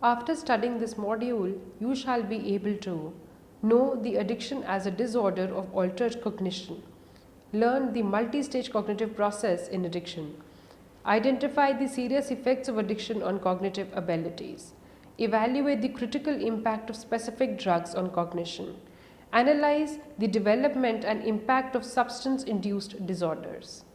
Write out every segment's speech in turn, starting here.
After studying this module, you shall be able to know the addiction as a disorder of altered cognition, learn the multi-stage cognitive process in addiction, identify the serious effects of addiction on cognitive abilities, evaluate the critical impact of specific drugs on cognition, analyze the development and impact of substance-induced disorders.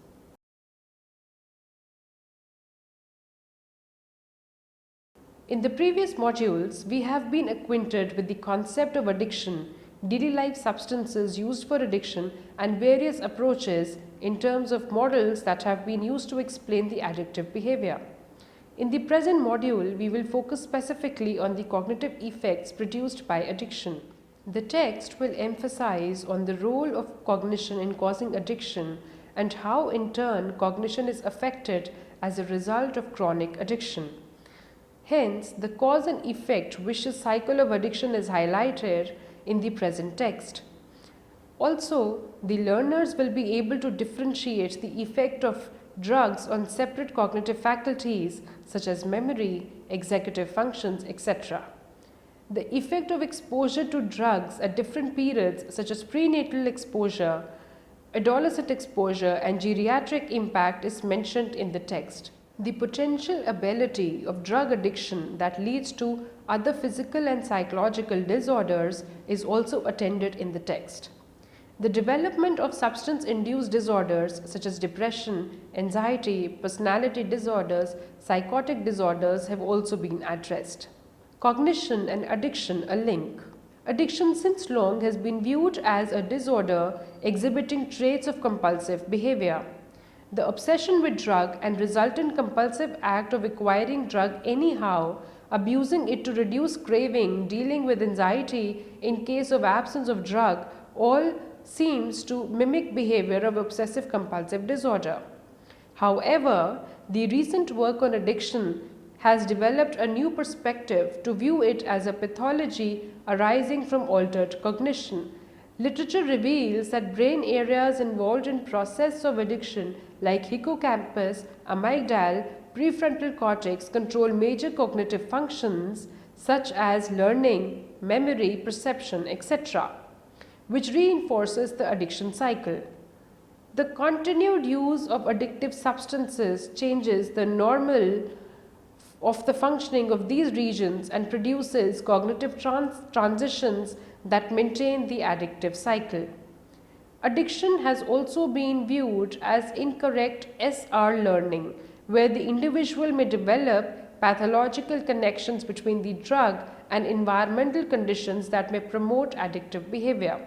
In the previous modules, we have been acquainted with the concept of addiction, daily life substances used for addiction, and various approaches in terms of models that have been used to explain the addictive behavior. In the present module, we will focus specifically on the cognitive effects produced by addiction. The text will emphasize on the role of cognition in causing addiction and how in turn cognition is affected as a result of chronic addiction. Hence, the cause and effect vicious cycle of addiction is highlighted in the present text. Also, the learners will be able to differentiate the effect of drugs on separate cognitive faculties such as memory, executive functions, etc. The effect of exposure to drugs at different periods such as prenatal exposure, adolescent exposure, and geriatric impact is mentioned in the text. The potential ability of drug addiction that leads to other physical and psychological disorders is also attended in the text. The development of substance-induced disorders such as depression, anxiety, personality disorders, psychotic disorders have also been addressed. Cognition and addiction, a link. Addiction since long has been viewed as a disorder exhibiting traits of compulsive behavior. The obsession with drug and resultant compulsive act of acquiring drug anyhow, abusing it to reduce craving, dealing with anxiety in case of absence of drug, all seems to mimic behavior of obsessive compulsive disorder. However, the recent work on addiction has developed a new perspective to view it as a pathology arising from altered cognition. Literature reveals that brain areas involved in process of addiction like hippocampus, amygdala, prefrontal cortex control major cognitive functions such as learning, memory, perception, etc., which reinforces the addiction cycle. The continued use of addictive substances changes the normal of the functioning of these regions and produces cognitive transitions that maintain the addictive cycle. Addiction has also been viewed as incorrect SR learning, where the individual may develop pathological connections between the drug and environmental conditions that may promote addictive behavior.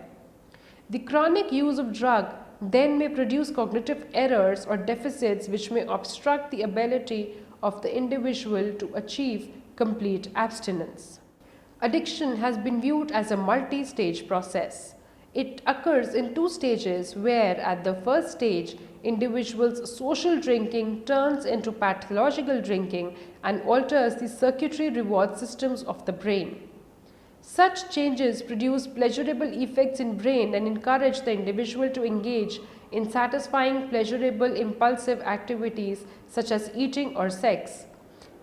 The chronic use of drug then may produce cognitive errors or deficits which may obstruct the ability of the individual to achieve complete abstinence. Addiction has been viewed as a multi-stage process. It occurs in two stages where at the first stage, individuals' social drinking turns into pathological drinking and alters the circuitry reward systems of the brain. Such changes produce pleasurable effects in brain and encourage the individual to engage in satisfying pleasurable impulsive activities such as eating or sex.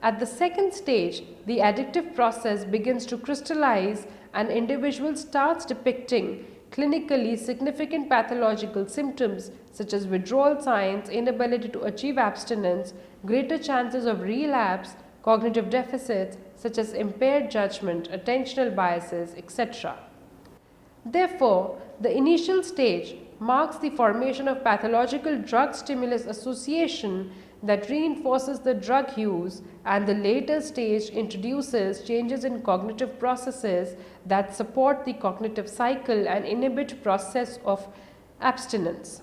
At the second stage, the addictive process begins to crystallize and individual starts depicting clinically significant pathological symptoms such as withdrawal signs, inability to achieve abstinence, greater chances of relapse, cognitive deficits such as impaired judgment, attentional biases, etc. Therefore, the initial stage marks the formation of pathological drug-stimulus association that reinforces the drug use, and the later stage introduces changes in cognitive processes that support the cognitive cycle and inhibit process of abstinence.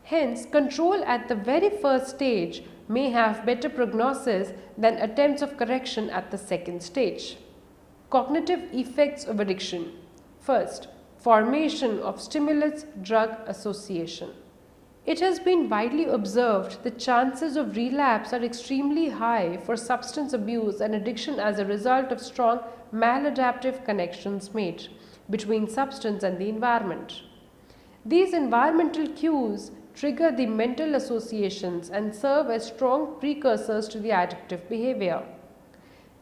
Hence, control at the very first stage may have better prognosis than attempts of correction at the second stage. Cognitive effects of addiction. First, formation of stimulus-drug association. It has been widely observed that chances of relapse are extremely high for substance abuse and addiction as a result of strong maladaptive connections made between substance and the environment. These environmental cues trigger the mental associations and serve as strong precursors to the addictive behavior.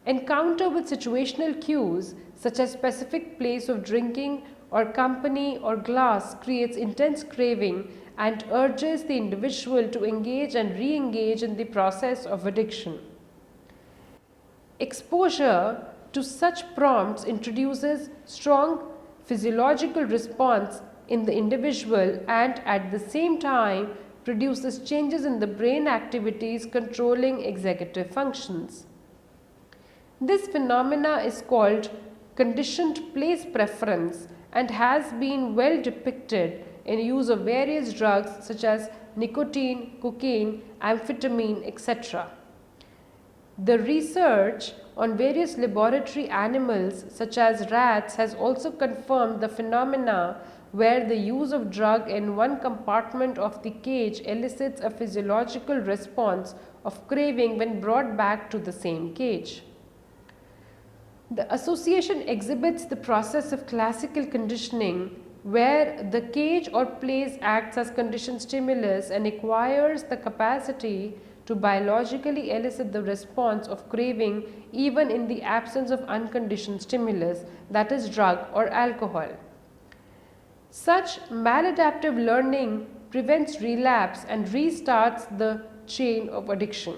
Encounter with situational cues such as specific place of drinking or company or glass creates intense craving and urges the individual to engage and re-engage in the process of addiction. Exposure to such prompts introduces strong physiological response in the individual and at the same time produces changes in the brain activities controlling executive functions. This phenomena is called conditioned place preference and has been well depicted in use of various drugs such as nicotine, cocaine, amphetamine, etc. The research on various laboratory animals such as rats has also confirmed the phenomena where the use of drug in one compartment of the cage elicits a physiological response of craving when brought back to the same cage. The association exhibits the process of classical conditioning where the cage or place acts as conditioned stimulus and acquires the capacity to biologically elicit the response of craving even in the absence of unconditioned stimulus, that is drug or alcohol. Such maladaptive learning prevents relapse and restarts the chain of addiction.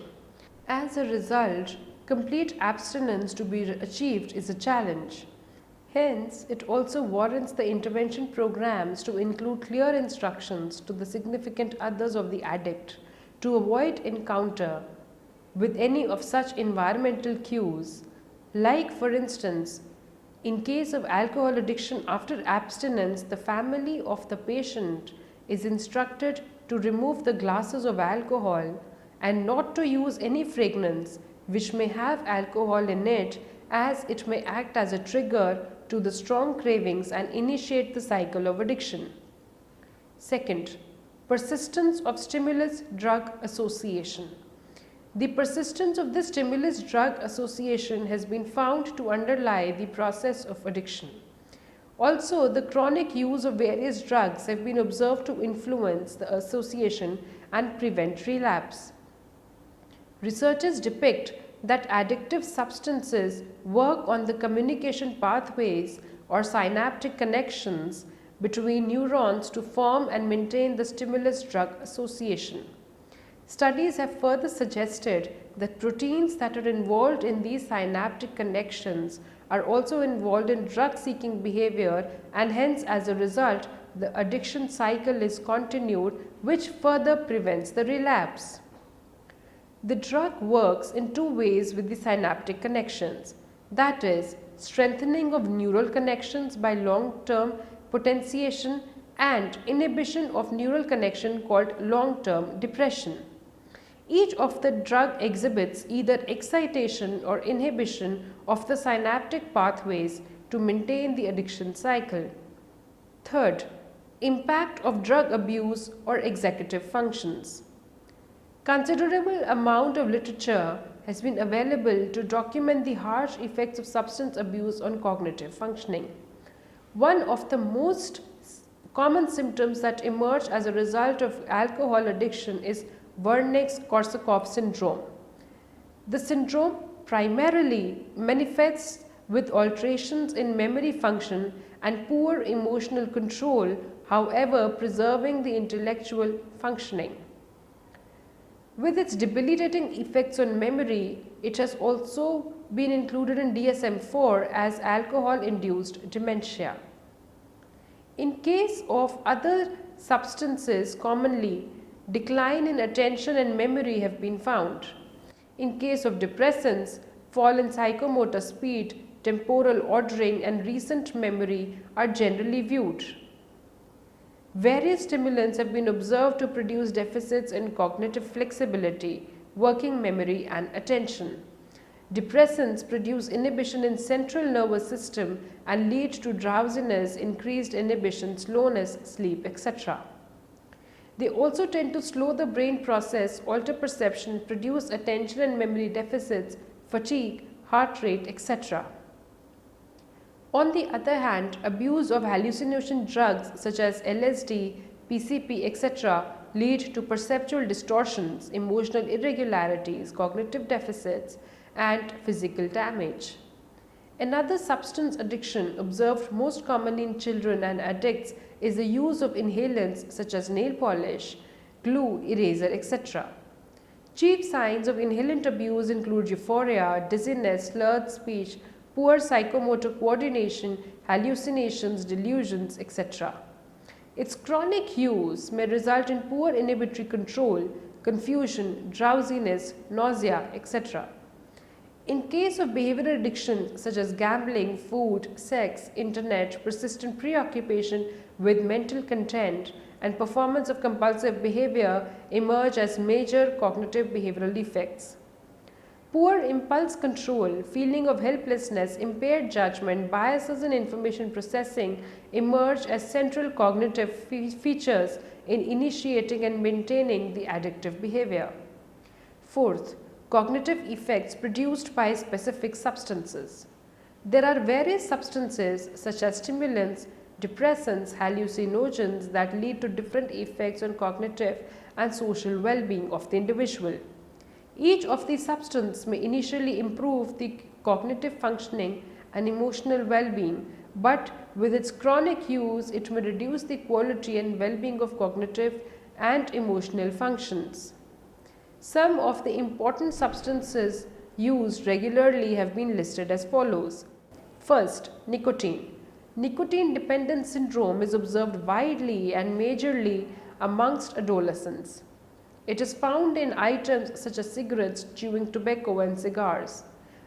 As a result, complete abstinence to be achieved is a challenge. Hence, it also warrants the intervention programs to include clear instructions to the significant others of the addict to avoid encounter with any of such environmental cues, like for instance, in case of alcohol addiction after abstinence, the family of the patient is instructed to remove the glasses of alcohol and not to use any fragrance which may have alcohol in it, as it may act as a trigger to the strong cravings and initiate the cycle of addiction. Second, persistence of stimulus-drug association. The persistence of this stimulus-drug association has been found to underlie the process of addiction. Also, the chronic use of various drugs have been observed to influence the association and prevent relapse. Researchers depict that addictive substances work on the communication pathways or synaptic connections between neurons to form and maintain the stimulus-drug association. Studies have further suggested that proteins that are involved in these synaptic connections are also involved in drug-seeking behavior, and hence as a result the addiction cycle is continued, which further prevents the relapse. The drug works in two ways with the synaptic connections, that is, strengthening of neural connections by long-term potentiation and inhibition of neural connection called long-term depression. Each of the drug exhibits either excitation or inhibition of the synaptic pathways to maintain the addiction cycle. Third, impact of drug abuse or executive functions. Considerable amount of literature has been available to document the harsh effects of substance abuse on cognitive functioning. One of the most common symptoms that emerge as a result of alcohol addiction is Wernicke-Korsakoff syndrome. The syndrome primarily manifests with alterations in memory function and poor emotional control, however preserving the intellectual functioning. With its debilitating effects on memory, it has also been included in DSM-4 as alcohol-induced dementia. In case of other substances, commonly decline in attention and memory have been found. In case of depressants, fall in psychomotor speed, temporal ordering and recent memory are generally viewed. Various stimulants have been observed to produce deficits in cognitive flexibility, working memory and attention. Depressants produce inhibition in central nervous system and lead to drowsiness, increased inhibition, slowness, sleep, etc. They also tend to slow the brain process, alter perception, produce attention and memory deficits, fatigue, heart rate, etc. On the other hand, abuse of hallucinogenic drugs such as LSD, PCP, etc. lead to perceptual distortions, emotional irregularities, cognitive deficits, and physical damage. Another substance addiction observed most commonly in children and addicts is the use of inhalants such as nail polish, glue, eraser, etc. Chief signs of inhalant abuse include euphoria, dizziness, slurred speech, poor psychomotor coordination, hallucinations, delusions, etc. Its chronic use may result in poor inhibitory control, confusion, drowsiness, nausea, etc. In case of behavioral addictions such as gambling, food, sex, internet, persistent preoccupation with mental content, and performance of compulsive behavior emerge as major cognitive behavioral defects. Poor impulse control, feeling of helplessness, impaired judgment, biases in information processing emerge as central cognitive features in initiating and maintaining the addictive behavior. Fourth, cognitive effects produced by specific substances. There are various substances such as stimulants, depressants, hallucinogens that lead to different effects on cognitive and social well-being of the individual. Each of these substances may initially improve the cognitive functioning and emotional well-being, but with its chronic use, it may reduce the quality and well-being of cognitive and emotional functions. Some of the important substances used regularly have been listed as follows. First, nicotine. Nicotine dependence syndrome is observed widely and majorly amongst adolescents. It is found in items such as cigarettes, chewing tobacco, and cigars.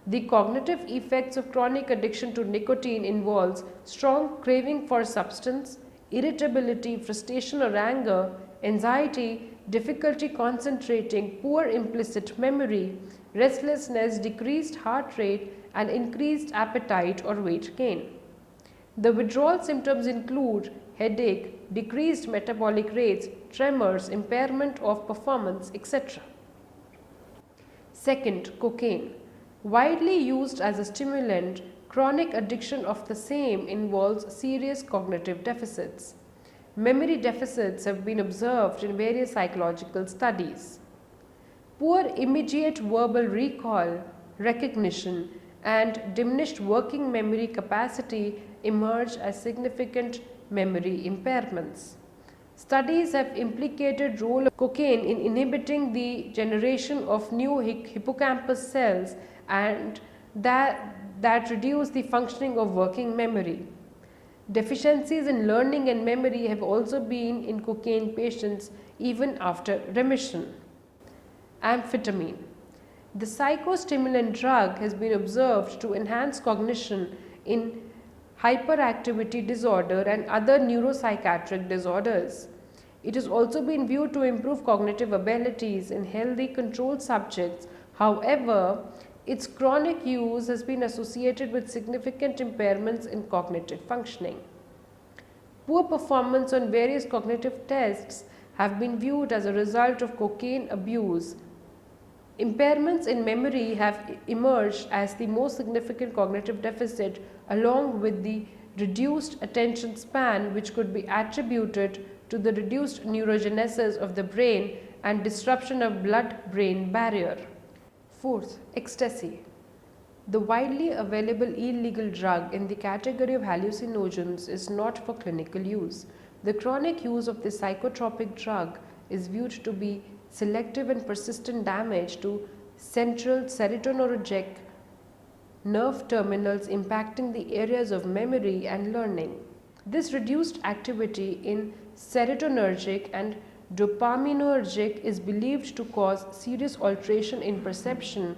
The cognitive effects of chronic addiction to nicotine involves strong craving for substance, irritability, frustration or anger, anxiety, difficulty concentrating, poor implicit memory, restlessness, decreased heart rate, and increased appetite or weight gain. The withdrawal symptoms include headache, decreased metabolic rates, tremors, impairment of performance, etc. Second, cocaine. Widely used as a stimulant, chronic addiction of the same involves serious cognitive deficits. Memory deficits have been observed in various psychological studies. Poor immediate verbal recall, recognition, and diminished working memory capacity emerge as significant memory impairments. Studies have implicated role of cocaine in inhibiting the generation of new hippocampus cells and that reduce the functioning of working memory. Deficiencies in learning and memory have also been in cocaine patients even after remission. Amphetamine. The psychostimulant drug has been observed to enhance cognition in hyperactivity disorder and other neuropsychiatric disorders. It has also been viewed to improve cognitive abilities in healthy controlled subjects. However, its chronic use has been associated with significant impairments in cognitive functioning. Poor performance on various cognitive tests have been viewed as a result of cocaine abuse. Impairments in memory have emerged as the most significant cognitive deficit, along with the reduced attention span, which could be attributed to the reduced neurogenesis of the brain and disruption of blood-brain barrier. Fourth, ecstasy. The widely available illegal drug in the category of hallucinogens is not for clinical use. The chronic use of this psychotropic drug is viewed to be selective and persistent damage to central serotonergic nerve terminals impacting the areas of memory and learning. This reduced activity in serotonergic and dopaminergic is believed to cause serious alteration in perception,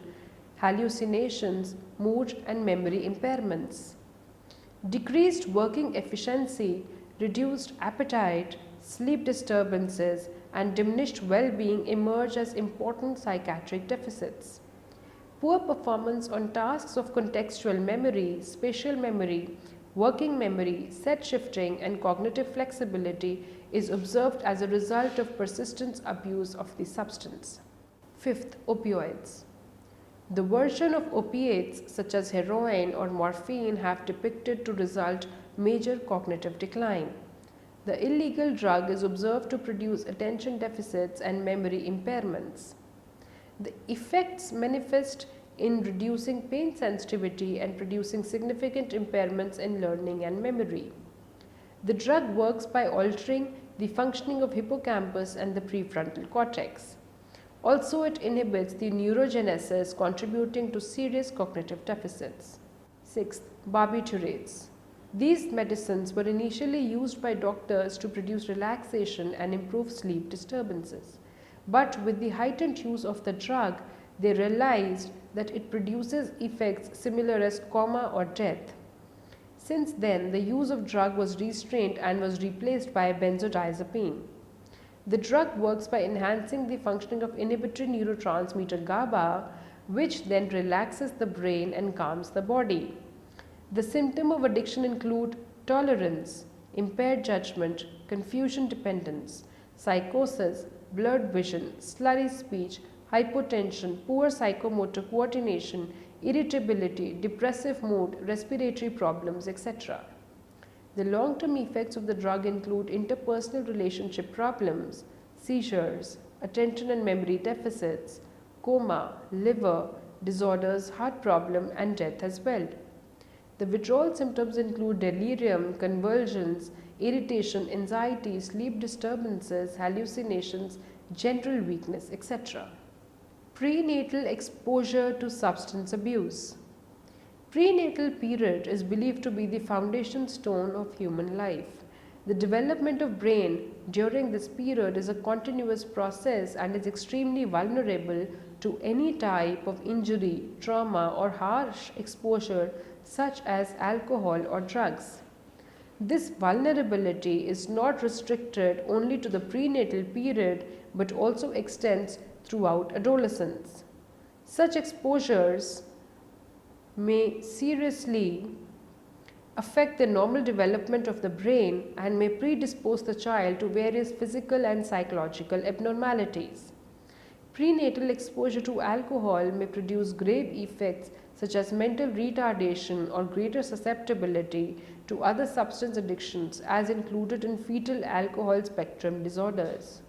hallucinations, mood and memory impairments. Decreased working efficiency, reduced appetite, sleep disturbances and diminished well-being emerge as important psychiatric deficits. Poor performance on tasks of contextual memory, spatial memory, working memory, set shifting and cognitive flexibility is observed as a result of persistent abuse of the substance. Fifth, opioids. The version of opiates such as heroin or morphine have depicted to result major cognitive decline. The illegal drug is observed to produce attention deficits and memory impairments. The effects manifest in reducing pain sensitivity and producing significant impairments in learning and memory. The drug works by altering the functioning of hippocampus and the prefrontal cortex. Also, it inhibits the neurogenesis, contributing to serious cognitive deficits. Sixth, barbiturates. These medicines were initially used by doctors to produce relaxation and improve sleep disturbances. But with the heightened use of the drug, they realized that it produces effects similar as coma or death. Since then, the use of drug was restrained and was replaced by benzodiazepine. The drug works by enhancing the functioning of inhibitory neurotransmitter GABA, which then relaxes the brain and calms the body. The symptoms of addiction include tolerance, impaired judgment, confusion dependence, psychosis, blurred vision, slurry speech, hypotension, poor psychomotor coordination, irritability, depressive mood, respiratory problems, etc. The long-term effects of the drug include interpersonal relationship problems, seizures, attention and memory deficits, coma, liver disorders, heart problem, and death as well. The withdrawal symptoms include delirium, convulsions, irritation, anxiety, sleep disturbances, hallucinations, general weakness, etc. Prenatal exposure to substance abuse. Prenatal period is believed to be the foundation stone of human life. The development of brain during this period is a continuous process and is extremely vulnerable to any type of injury, trauma, or harsh exposure such as alcohol or drugs. This vulnerability is not restricted only to the prenatal period but also extends throughout adolescence. Such exposures may seriously affect the normal development of the brain and may predispose the child to various physical and psychological abnormalities. Prenatal exposure to alcohol may produce grave effects such as mental retardation or greater susceptibility to other substance addictions as included in fetal alcohol spectrum disorders.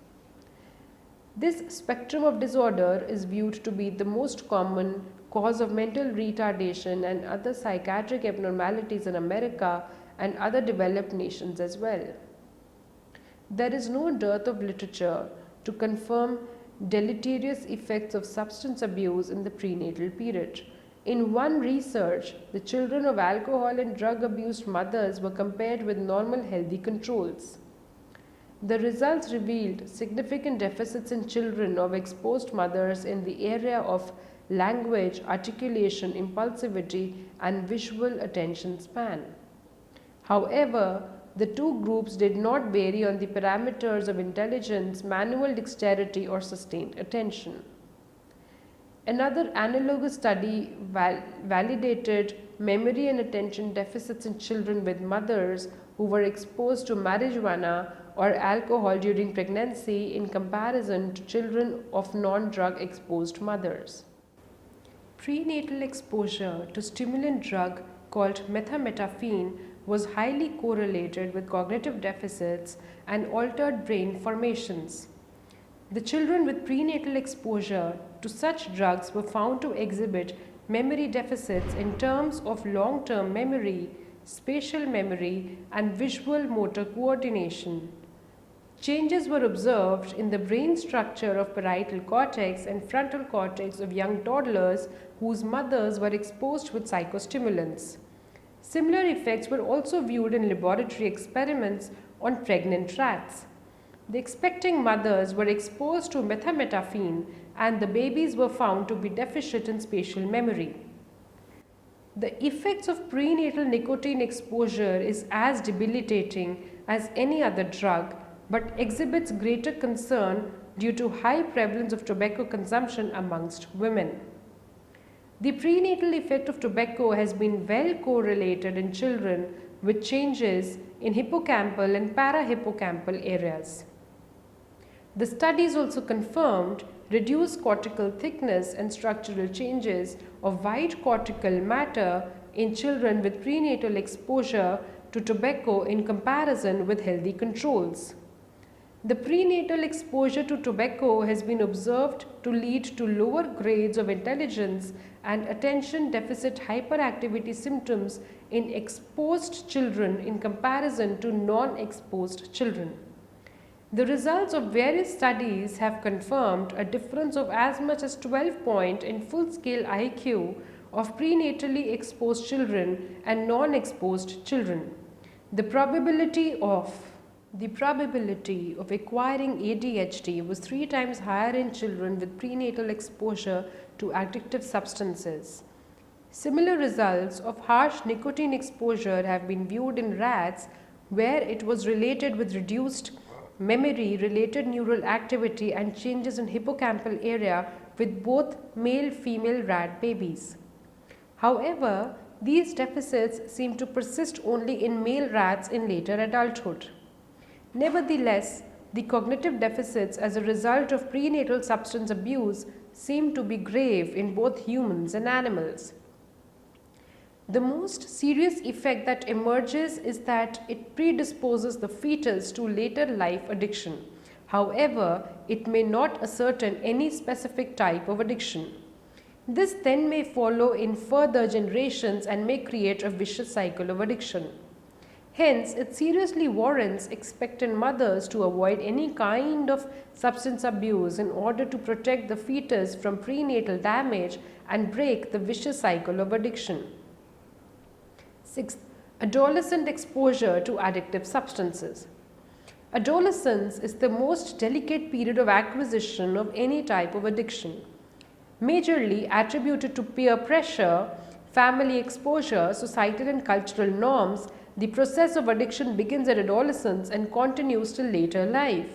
This spectrum of disorder is viewed to be the most common cause of mental retardation and other psychiatric abnormalities in America and other developed nations as well. There is no dearth of literature to confirm deleterious effects of substance abuse in the prenatal period. In one research, the children of alcohol and drug abused mothers were compared with normal healthy controls. The results revealed significant deficits in children of exposed mothers in the area of language, articulation, impulsivity, and visual attention span. However, the two groups did not vary on the parameters of intelligence, manual dexterity, or sustained attention. Another analogous study validated memory and attention deficits in children with mothers who were exposed to marijuana or alcohol during pregnancy in comparison to children of non-drug exposed mothers. Prenatal exposure to stimulant drug called methamphetamine was highly correlated with cognitive deficits and altered brain formations. The children with prenatal exposure to such drugs were found to exhibit memory deficits in terms of long-term memory, spatial memory, and visual motor coordination. Changes were observed in the brain structure of parietal cortex and frontal cortex of young toddlers whose mothers were exposed with psychostimulants. Similar effects were also viewed in laboratory experiments on pregnant rats. The expecting mothers were exposed to methamphetamine and the babies were found to be deficient in spatial memory. The effects of prenatal nicotine exposure is as debilitating as any other drug but exhibits greater concern due to high prevalence of tobacco consumption amongst women. The prenatal effect of tobacco has been well correlated in children with changes in hippocampal and parahippocampal areas. The studies also confirmed reduced cortical thickness and structural changes of white cortical matter in children with prenatal exposure to tobacco in comparison with healthy controls. The prenatal exposure to tobacco has been observed to lead to lower grades of intelligence and attention deficit hyperactivity symptoms in exposed children in comparison to non-exposed children. The results of various studies have confirmed a difference of as much as 12 points in full-scale IQ of prenatally exposed children and non-exposed children. The probability of acquiring ADHD was 3 times higher in children with prenatal exposure to addictive substances. Similar results of harsh nicotine exposure have been viewed in rats, where it was related with reduced memory, related neural activity and changes in hippocampal area with both male-female rat babies. However, these deficits seem to persist only in male rats in later adulthood. Nevertheless, the cognitive deficits as a result of prenatal substance abuse seem to be grave in both humans and animals. The most serious effect that emerges is that it predisposes the fetus to later life addiction. However, it may not ascertain any specific type of addiction. This then may follow in further generations and may create a vicious cycle of addiction. Hence, it seriously warrants expectant mothers to avoid any kind of substance abuse in order to protect the fetus from prenatal damage and break the vicious cycle of addiction. 6th, adolescent exposure to addictive substances. Adolescence is the most delicate period of acquisition of any type of addiction. Majorly attributed to peer pressure, family exposure, societal and cultural norms, the process of addiction begins at adolescence and continues till later life.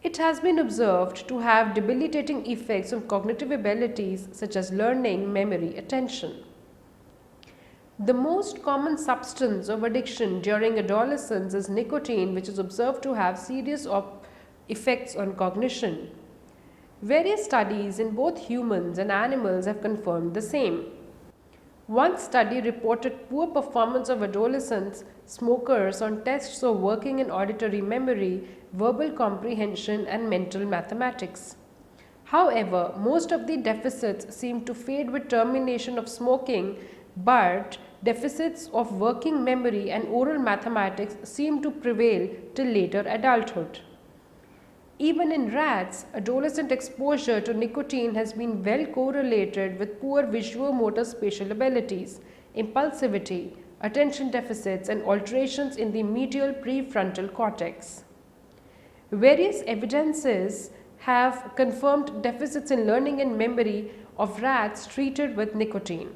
It has been observed to have debilitating effects on cognitive abilities such as learning, memory, attention. The most common substance of addiction during adolescence is nicotine, which is observed to have serious effects on cognition. Various studies in both humans and animals have confirmed the same. One study reported poor performance of adolescent smokers on tests of working and auditory memory, verbal comprehension and mental mathematics. However, most of the deficits seem to fade with termination of smoking, but deficits of working memory and oral mathematics seem to prevail till later adulthood. Even in rats, adolescent exposure to nicotine has been well correlated with poor visuomotor spatial abilities, impulsivity, attention deficits, and alterations in the medial prefrontal cortex. Various evidences have confirmed deficits in learning and memory of rats treated with nicotine.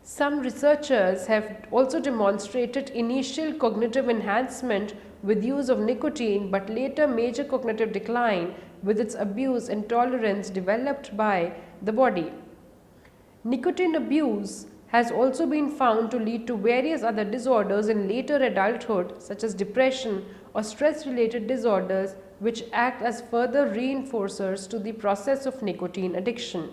Some researchers have also demonstrated initial cognitive enhancement with use of nicotine, but later major cognitive decline with its abuse and tolerance developed by the body. Nicotine abuse has also been found to lead to various other disorders in later adulthood, such as depression or stress-related disorders, which act as further reinforcers to the process of nicotine addiction.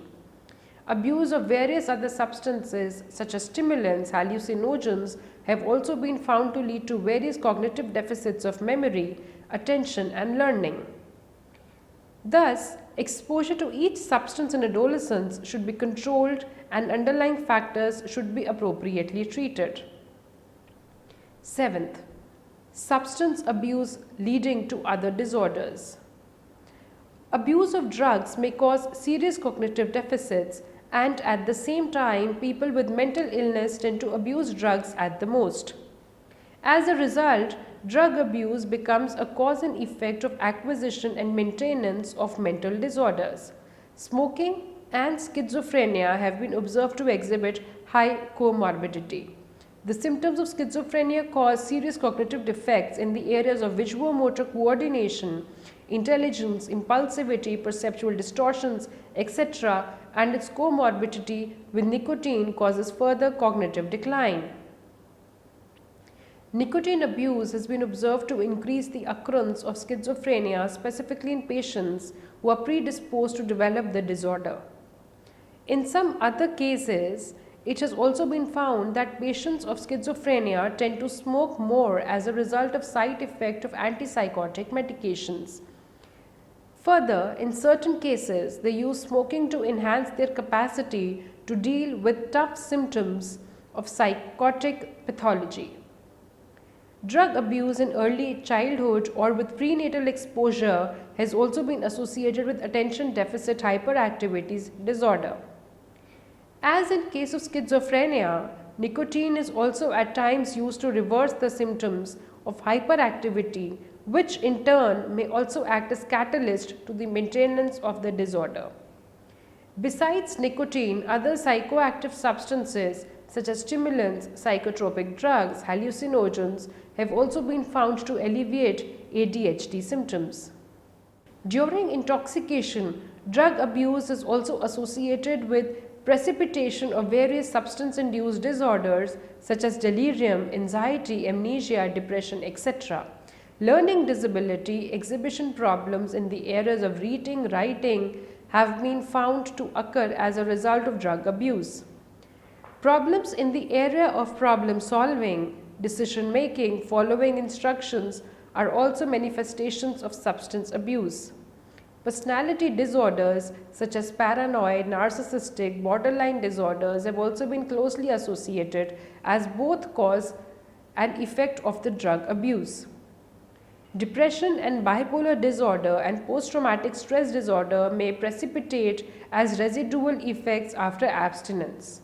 Abuse of various other substances such as stimulants, hallucinogens have also been found to lead to various cognitive deficits of memory, attention and learning. Thus, exposure to each substance in adolescence should be controlled and underlying factors should be appropriately treated. 7th, substance abuse leading to other disorders. Abuse of drugs may cause serious cognitive deficits, and at the same time people with mental illness tend to abuse drugs at the most. As a result, drug abuse becomes a cause and effect of acquisition and maintenance of mental disorders. Smoking and schizophrenia have been observed to exhibit high comorbidity. The symptoms of schizophrenia cause serious cognitive defects in the areas of visuomotor coordination, intelligence, impulsivity, perceptual distortions, etc., and its comorbidity with nicotine causes further cognitive decline. Nicotine abuse has been observed to increase the occurrence of schizophrenia, specifically in patients who are predisposed to develop the disorder. In some other cases, it has also been found that patients of schizophrenia tend to smoke more as a result of side effect of antipsychotic medications. Further, in certain cases, they use smoking to enhance their capacity to deal with tough symptoms of psychotic pathology. Drug abuse in early childhood or with prenatal exposure has also been associated with attention deficit hyperactivity disorder. As in case of schizophrenia, nicotine is also at times used to reverse the symptoms of hyperactivity, which in turn may also act as catalyst to the maintenance of the disorder. Besides nicotine, other psychoactive substances such as stimulants, psychotropic drugs, hallucinogens have also been found to alleviate ADHD symptoms. During intoxication, drug abuse is also associated with precipitation of various substance-induced disorders such as delirium, anxiety, amnesia, depression, etc. Learning disability, exhibition problems in the areas of reading, writing have been found to occur as a result of drug abuse. Problems in the area of problem solving, decision making, following instructions are also manifestations of substance abuse. Personality disorders such as paranoid, narcissistic, borderline disorders have also been closely associated as both cause and effect of the drug abuse. Depression and bipolar disorder and post-traumatic stress disorder may precipitate as residual effects after abstinence.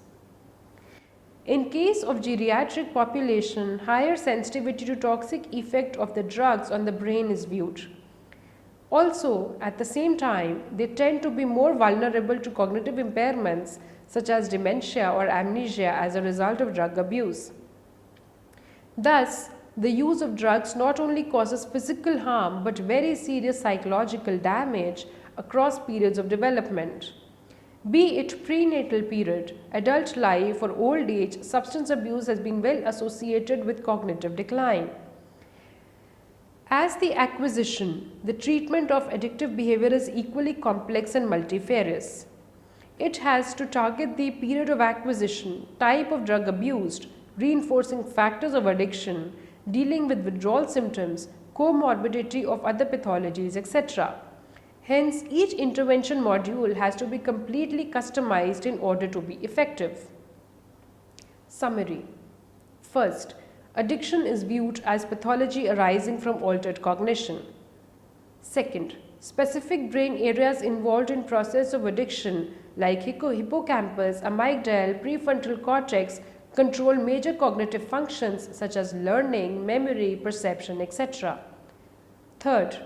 In case of geriatric population, higher sensitivity to toxic effect of the drugs on the brain is viewed. Also, at the same time, they tend to be more vulnerable to cognitive impairments such as dementia or amnesia as a result of drug abuse. Thus, the use of drugs not only causes physical harm but very serious psychological damage across periods of development. Be it prenatal period, adult life or old age, substance abuse has been well associated with cognitive decline. As the acquisition, the treatment of addictive behavior is equally complex and multifarious. It has to target the period of acquisition, type of drug abused, reinforcing factors of addiction, dealing with withdrawal symptoms, comorbidity of other pathologies, etc. Hence, each intervention module has to be completely customized in order to be effective. Summary. First, addiction is viewed as pathology arising from altered cognition. Second, specific brain areas involved in process of addiction like hippocampus, amygdala, prefrontal cortex control major cognitive functions such as learning, memory, perception, etc. Third,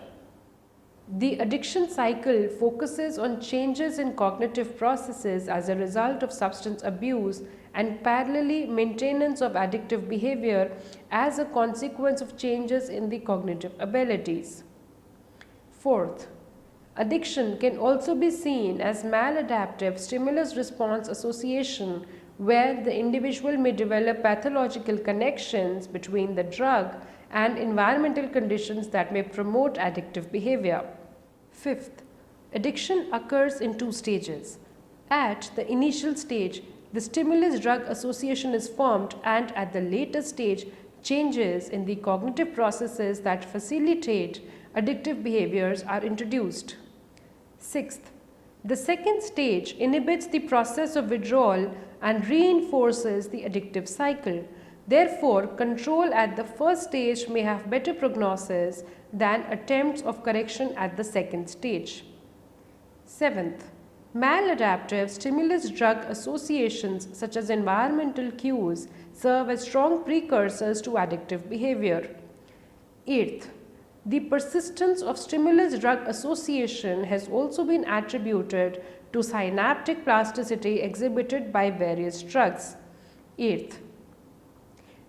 the addiction cycle focuses on changes in cognitive processes as a result of substance abuse and parallelly maintenance of addictive behavior as a consequence of changes in the cognitive abilities. Fourth, addiction can also be seen as maladaptive stimulus-response association where the individual may develop pathological connections between the drug and environmental conditions that may promote addictive behavior. Fifth, addiction occurs in two stages. At the initial stage, the stimulus-drug association is formed, and at the later stage, changes in the cognitive processes that facilitate addictive behaviors are introduced. Sixth, the second stage inhibits the process of withdrawal and reinforces the addictive cycle. Therefore, control at the first stage may have better prognosis than attempts of correction at the second stage. Seventh, maladaptive stimulus-drug associations such as environmental cues serve as strong precursors to addictive behavior. Eighth, the persistence of stimulus-drug association has also been attributed to synaptic plasticity exhibited by various drugs. Eighth,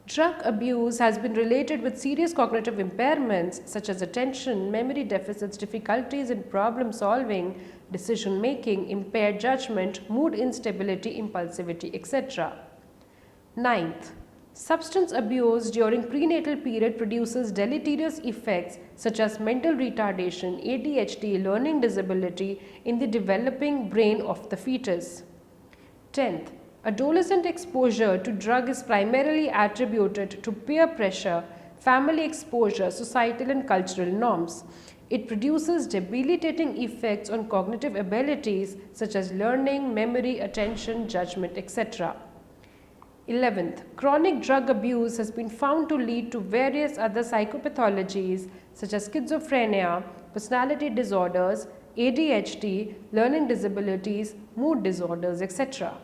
drug abuse has been related with serious cognitive impairments such as attention, memory deficits, difficulties in problem solving, decision making, impaired judgment, mood instability, impulsivity, etc. Ninth, substance abuse during prenatal period produces deleterious effects such as mental retardation, ADHD, learning disability in the developing brain of the fetus. 10th, adolescent exposure to drug is primarily attributed to peer pressure, family exposure, societal and cultural norms. It produces debilitating effects on cognitive abilities such as learning, memory, attention, judgment, etc. 11th, chronic drug abuse has been found to lead to various other psychopathologies such as schizophrenia, personality disorders, ADHD, learning disabilities, mood disorders, etc.